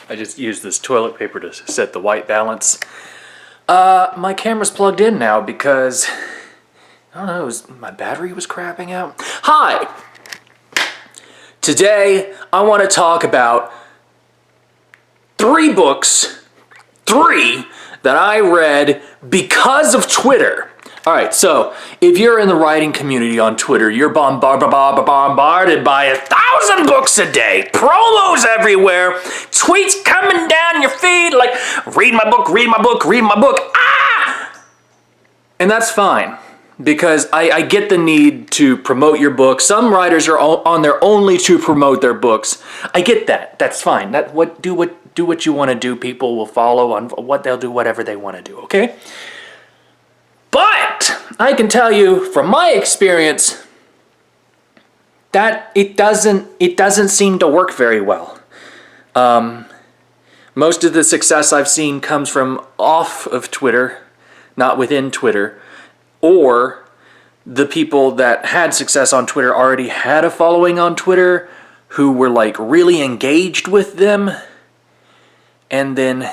I just used this toilet paper to set the white balance. My camera's plugged in now because, I don't know, my battery was crapping out. Hi! Today, I want to talk about 3 books, 3 that I read because of Twitter. Alright, so if you're in the writing community on Twitter, you're bombarded by 1,000 books a day, promos everywhere, tweets coming down your feed like, read my book, read my book, read my book, ah! And that's fine, because I get the need to promote your book. Some writers are on there only to promote their books. I get that. That's fine. Do what you want to do. People will follow on what they'll do, whatever they want to do, okay? But I can tell you from my experience that it doesn't seem to work very well. Most of the success I've seen comes from off of Twitter, not within Twitter, or the people that had success on Twitter already had a following on Twitter who were like really engaged with them, and then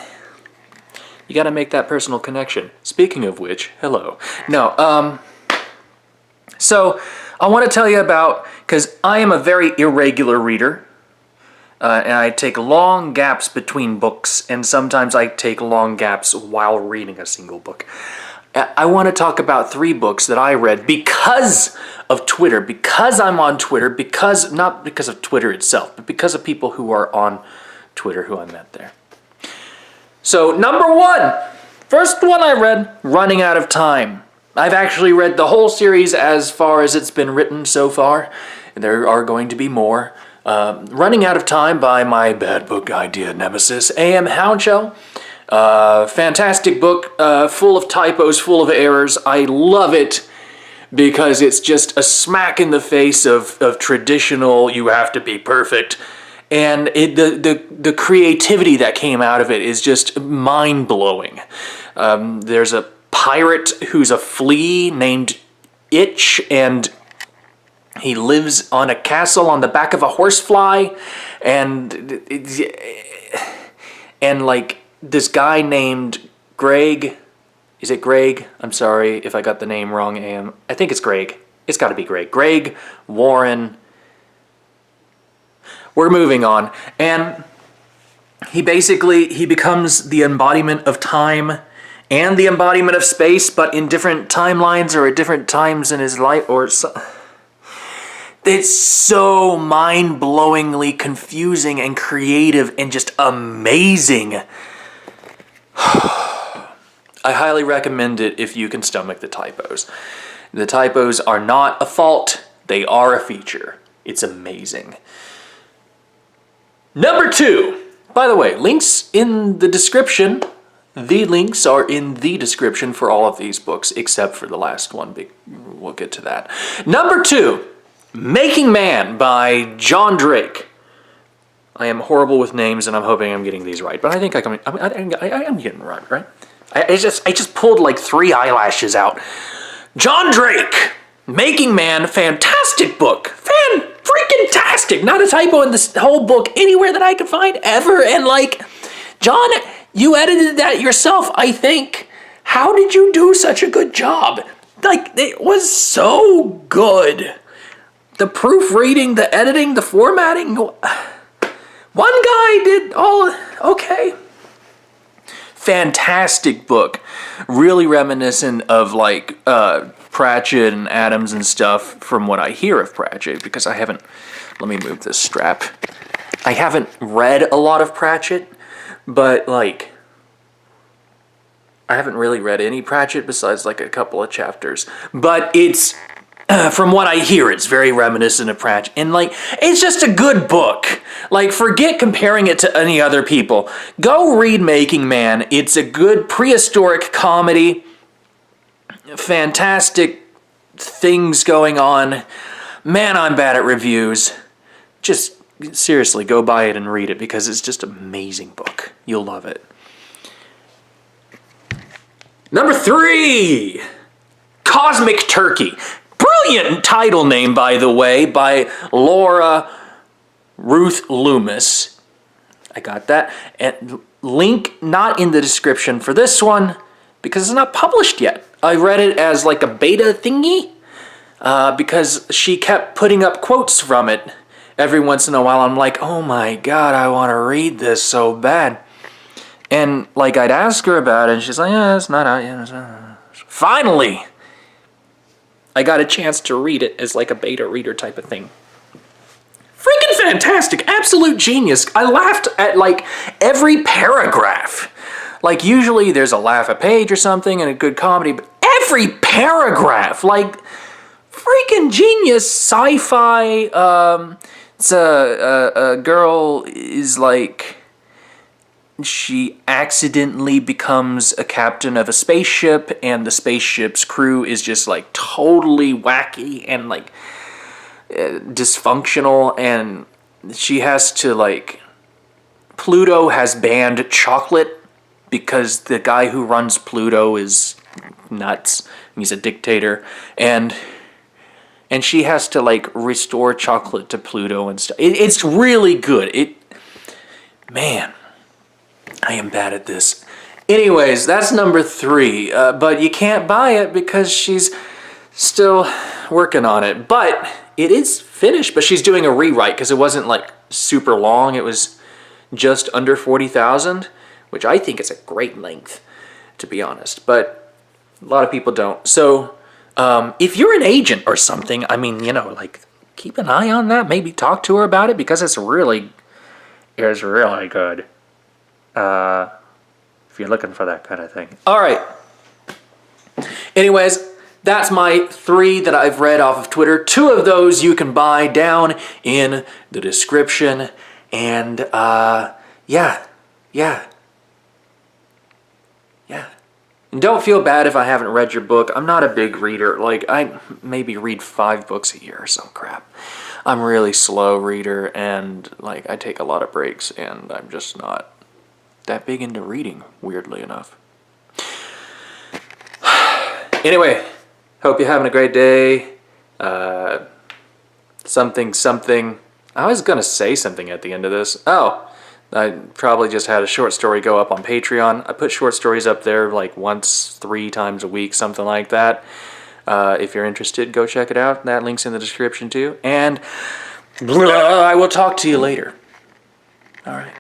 you got to make that personal connection. Speaking of which, hello. No, so I want to tell you about, because I am a very irregular reader, and I take long gaps between books, and sometimes I take long gaps while reading a single book. I want to talk about 3 books that I read because of Twitter, because I'm on Twitter, not because of Twitter itself, but because of people who are on Twitter who I met there. So, number 1, first one I read, Running Out of Time. I've actually read the whole series as far as it's been written so far. There are going to be more. Running Out of Time by my bad book idea nemesis, A.M. Hounchell. Fantastic book, full of typos, full of errors. I love it because it's just a smack in the face of traditional, you have to be perfect. And the creativity that came out of it is just mind-blowing. There's a pirate who's a flea named Itch, and he lives on a castle on the back of a horsefly, and like this guy named Greg. Is it Greg? I'm sorry if I got the name wrong, Am. I think it's Greg. It's got to be Greg. Greg Warren. We're moving on. And he becomes the embodiment of time and the embodiment of space, but in different timelines or at different times in his life. It's so mind-blowingly confusing and creative and just amazing. I highly recommend it if you can stomach the typos. The typos are not a fault, they are a feature. It's amazing. Number 2. By the way, links in the description. The links are in the description for all of these books, except for the last one. We'll get to that. Number 2. Making Man by John Drake. I am horrible with names, and I'm hoping I'm getting these right. But I think I'm getting it right? I just pulled like 3 eyelashes out. John Drake, Making Man, fantastic book. Freaking-tastic. Not a typo in this whole book anywhere that I could find ever. And like, John, you edited that yourself, I think. How did you do such a good job? Like, it was so good. The proofreading, the editing, the formatting. One guy did all, okay. Fantastic book. Really reminiscent of like Pratchett and Adams and stuff from what I hear of Pratchett, because I haven't, let me move this strap. I haven't read a lot of Pratchett, but like, I haven't really read any Pratchett besides like a couple of chapters. But it's, from what I hear, it's very reminiscent of Pratchett. And like, it's just a good book. Like, forget comparing it to any other people. Go read Making Man. It's a good prehistoric comedy. Fantastic things going on. Man, I'm bad at reviews. Just seriously, go buy it and read it because it's just an amazing book. You'll love it. Number 3, Cosmic Turkey. Brilliant title name, by the way, by Laura Ruth Loomis. I got that. And link not in the description for this one because it's not published yet. I read it as like a beta thingy because she kept putting up quotes from it every once in a while. I'm like, oh my God, I want to read this so bad. And like I'd ask her about it and she's like, yeah, it's not out yet. Finally, I got a chance to read it as like a beta reader type of thing. Freaking fantastic, absolute genius. I laughed at like every paragraph. Like usually there's a laugh a page or something and a good comedy, but every paragraph, like freaking genius sci-fi. It's a girl is like, she accidentally becomes a captain of a spaceship and the spaceship's crew is just like totally wacky and like dysfunctional, and she has to like, Pluto has banned chocolate because the guy who runs Pluto is nuts. He's a dictator, and she has to like restore chocolate to Pluto and stuff. It's really good. Man, I am bad at this. Anyways, that's number 3, but you can't buy it because she's still working on it. But it is finished, but she's doing a rewrite because it wasn't like super long. It was just under 40,000, which I think is a great length, to be honest. But a lot of people don't. So if you're an agent or something, I mean, you know, like keep an eye on that. Maybe talk to her about it because it's really good. If you're looking for that kind of thing. All right. Anyways, that's my 3 that I've read off of Twitter. 2 of those you can buy down in the description. And yeah. And don't feel bad if I haven't read your book. I'm not a big reader. Like, I maybe read 5 books a year or some crap. I'm a really slow reader, and like I take a lot of breaks, and I'm just not that big into reading, weirdly enough. Anyway, hope you're having a great day. Something. I was going to say something at the end of this. Oh, I probably just had a short story go up on Patreon. I put short stories up there like once, 3 times a week, something like that. If you're interested, go check it out. That link's in the description too. And I will talk to you later. All right.